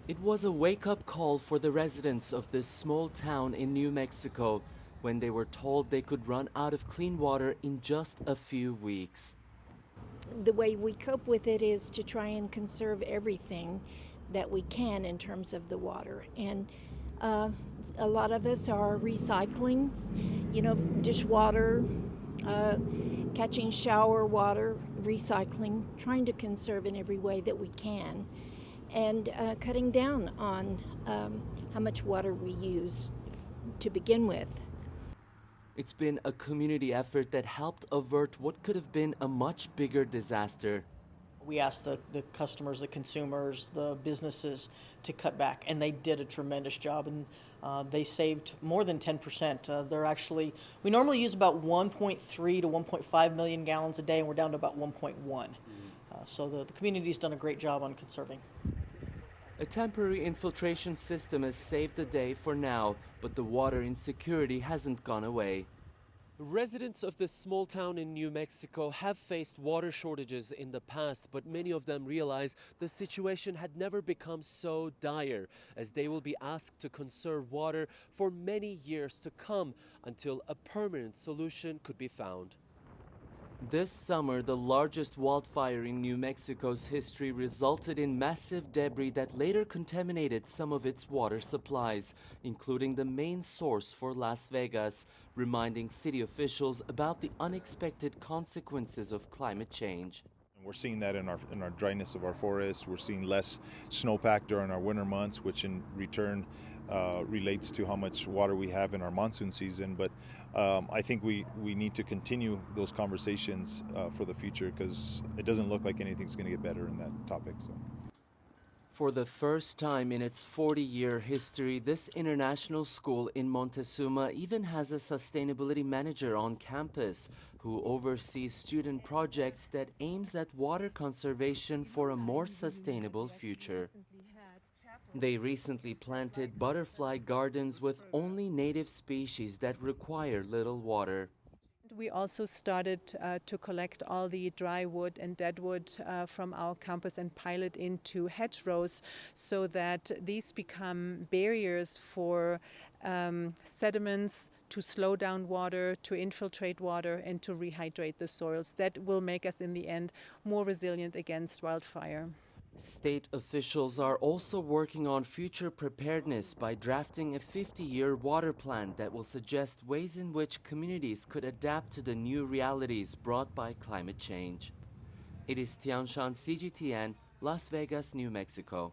It was a wake-up call for the residents of this small town in New Mexico when they were told they could run out of clean water in just a few weeks. The way we cope with it is to try and conserve everything that we can in terms of the water. And a lot of us are recycling, dishwater, uh, catching shower water, recycling, trying to conserve in every way that we can, and cutting down on how much water we use to begin with. It's been a community effort that helped avert what could have been a much bigger disaster. We asked the customers, the consumers, the businesses to cut back, and they did a tremendous job, and they saved more than 10%. We normally use about 1.3 to 1.5 million gallons a day, and we're down to about 1.1. So the community's done a great job on conserving. A temporary infiltration system has saved the day for now, but the water insecurity hasn't gone away. Residents of this small town in New Mexico have faced water shortages in the past, but many of them realize the situation had never become so dire, as they will be asked to conserve water for many years to come until a permanent solution could be found. This summer, the largest wildfire in New Mexico's history resulted in massive debris that later contaminated some of its water supplies, including the main source for Las Vegas, reminding city officials about the unexpected consequences of climate change. We're seeing that in our dryness of our forests. We're seeing less snowpack during our winter months, which in return relates to how much water we have in our monsoon season. But I think we need to continue those conversations for the future, because it doesn't look like anything's going to get better in that topic. So. For the first time in its 40-year history, this international school in Montezuma even has a sustainability manager on campus who oversees student projects that aims at water conservation for a more sustainable future. They recently planted butterfly gardens with only native species that require little water. We also started to collect all the dry wood and dead wood from our campus and pile it into hedgerows, so that these become barriers for sediments to slow down water, to infiltrate water, and to rehydrate the soils. That will make us in the end more resilient against wildfire. State officials are also working on future preparedness by drafting a 50-year water plan that will suggest ways in which communities could adapt to the new realities brought by climate change. It is Tianshan, CGTN, Las Vegas, New Mexico.